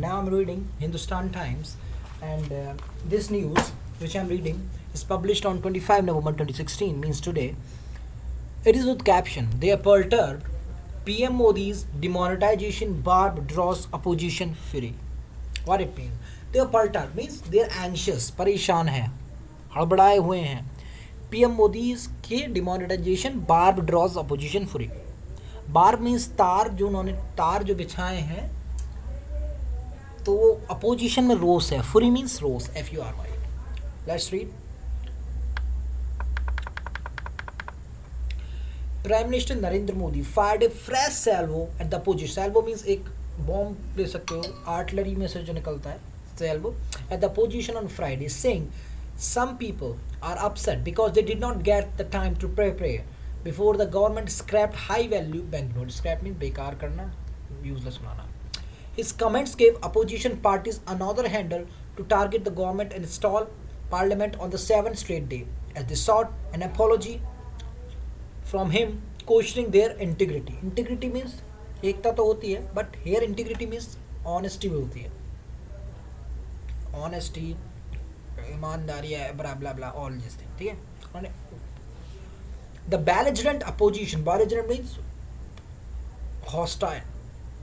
now I'm reading Hindustan Times, and this news which I'm reading is published on 25 November 2016, means today. It is with caption, they are perturbed, PM Modi's demonetization barb draws opposition fury. What it means? They are perturbed means they are anxious, परेशान हैं, हड़बड़ाए हुए हैं. PM Modi's के demonetisation barb draws opposition fire. Barb means तार, जो उन्होंने तार जो बिछाए हैं, तो वो अपोजिशन में रोस है. फ्री मीन्स रोस, FURY. Let's read. Prime minister Narendra Modi fired a fresh salvo at the opposition. Salvo means एक बॉम्ब ले सकते हो, आर्टिलरी में से जो निकलता है, salvo, at the opposition on Friday, saying some people are upset because they did not get the time to prepare before the government scrapped high value banknotes. Scrap means बेकार करना, useless banana. His comments gave opposition parties another handle to target the government and stall parliament on the 7th straight day as they sought an apology from him, questioning their integrity. Integrity means एकता तो होती है, but here integrity means honesty भी होती है. Honesty, ईमानदारी है, ब्ला ब्ला ब्ला, all this thing. ठीक है. द बैलेजरेंट अपोजिशन, बैलेजरेंट मीन्स हॉस्टाइल,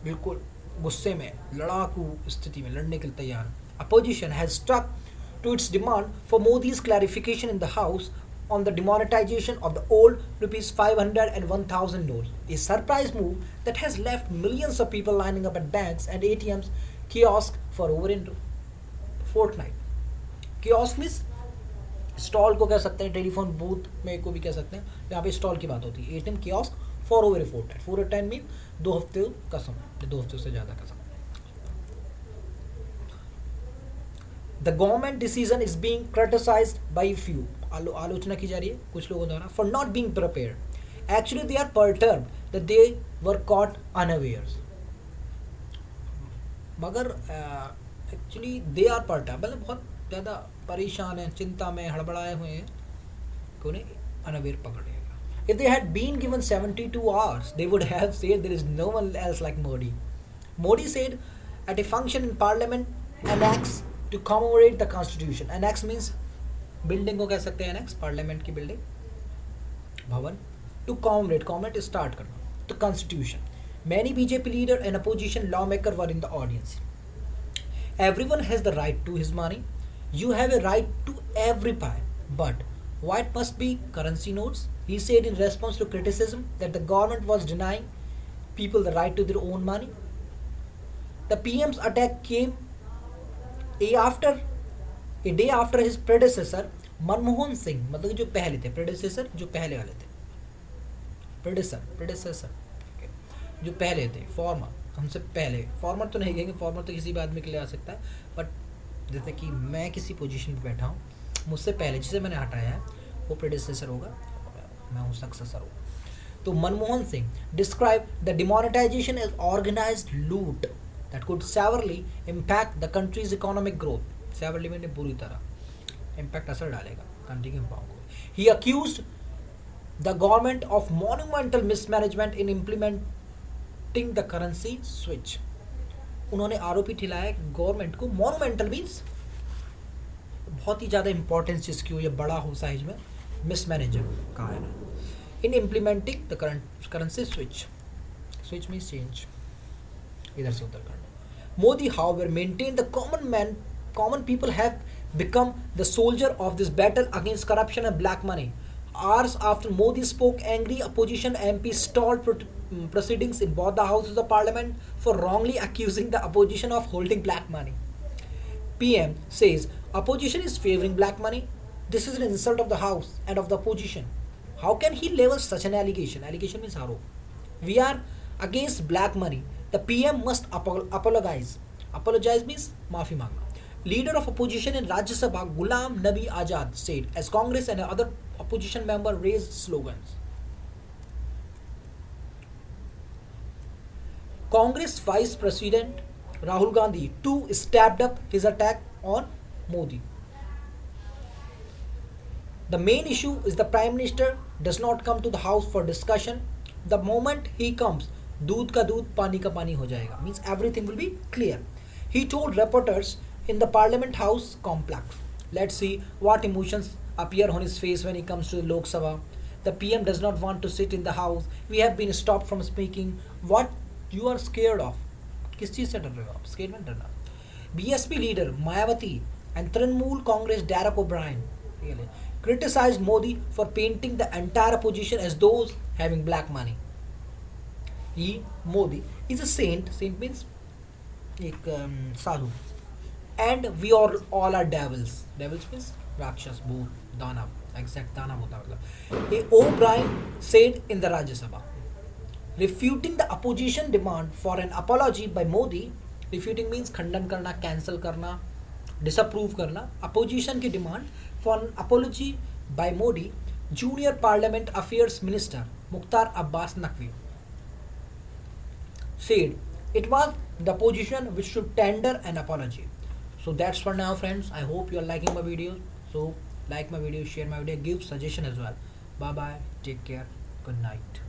बिल्कुल गुस्से में, लड़ाकू स्थिति में, लड़ने के लिए तैयार. Opposition has stuck to its demand for Modi's clarification in the house on the demonetization of the old rupees 500 and 1000 notes, a surprise move that has left millions of people lining up at banks and ATMs kiosk for over a fortnight. Kiosk means stall को कह सकते हैं, telephone booth में को भी कह सकते हैं, यहाँ पे स्टॉल की बात होती है. ATM kiosk for over a fortnight. 4 or 10 mean 2 हफ्ते का समय, 2 हफ्ते से ज़्यादा का समय. The government decision is being criticised by few. आलोचना की जा रही है कुछ लोगों द्वारा, for not being prepared. Actually they are perturbed that they were caught unawares. मगर एक्चुअली दे आर पर्टर्ब्ड, मतलब बहुत ज़्यादा परेशान हैं, चिंता में, हड़बड़ाए हुए हैं कि उन्हें अनअवेयर पकड़ लेगा. If they had been given 72 hours, they would have said there is no one else like Modi. Modi said at a function in Parliament, annex to commemorate the Constitution. Annex means building को कह सकते हैं, annex parliament की building, भवन. To commemorate start करना, the Constitution. Many BJP leader and opposition lawmaker were in the audience. Everyone has the right to his money. You have a right to every pie, but why it must be currency notes? He said in response to criticism that the government was denying people the right to their own money. The PM's attack came a day after his predecessor Manmohan Singh, मतलब जो पहले थे, प्रेडेसेसर जो पहले वाले थे, प्रेडेसेसर जो पहले थे, फॉर्मर हमसे पहले, फॉर्मर तो नहीं कहेंगे, फॉर्मर तो किसी भी आदमी के लिए आ सकता है, बट जैसे कि मैं किसी पोजीशन पे बैठा हूँ, मुझसे पहले जिसे मैंने हटाया है वो प्रेडेसेसर होगा, मैं हूँ सक्सेसर होगा. तो Manmohan Singh describe the demonetisation as organised loot that could severely impact the country's economic growth. Severely मैंने बुरी तरह इम्पैक्ट, असर डालेगा कंट्री के इम्पावर को. He accused the government of monumental mismanagement in implementing the currency switch. उन्होंने आरोपी ठिलाया गवर्नमेंट को, मॉन्यूमेंटल मीन्स बहुत ही ज़्यादा इंपॉर्टेंस जिसकी हो या बड़ा हो साइज में, मिसमैनेजर कहा है ना, इन implementing the currency switch. Switch means change, इधर से उधर करना. Modi however maintain the common people have become the soldier of this battle against corruption and black money. Hours after Modi spoke, angry opposition MP stalled proceedings in both the houses of parliament for wrongly accusing the opposition of holding black money. PM says opposition is favoring black money. This is an insult of the house and of the opposition. How can he level such an allegation? Allegation means arop. We are against black money. The PM must apologize. Apologize means maafi mangna. Leader of opposition in Rajya Sabha Ghulam Nabi Azad said as Congress and other opposition member raised slogans. Congress Vice President Rahul Gandhi too stepped up his attack on Modi. The main issue is the Prime Minister does not come to the House for discussion. The moment he comes, दूध का दूध पानी का पानी हो जाएगा. Means everything will be clear. He told reporters in the Parliament House complex. Let's see what emotions appear on his face when he comes to the Lok Sabha. The PM does not want to sit in the house. We have been stopped from speaking. What you are scared of? किस चीज़ से डर रहे हो आप? Skate में डरना. BSP leader Mayawati and Trinamool Congress Derek O'Brien really criticized Modi for painting the entire opposition as those having black money. He, Modi, is a saint. Saint means एक साधु. And we all are devils. Devils means rakshas, bhoot, danav. Exact danav होता है मतलब. A O'Brien said in the Rajya Sabha, refuting the opposition demand for an apology by Modi. Refuting means खंडन करना, cancel करना, disapprove करना. Opposition की demand for an apology by Modi. Junior Parliament Affairs Minister Mukhtar Abbas Naqvi said it was the opposition which should tender an apology. So that's for now, friends. I hope you are liking my videos. So like my video, share my video, give suggestion as well. Bye bye. Take care. Good night.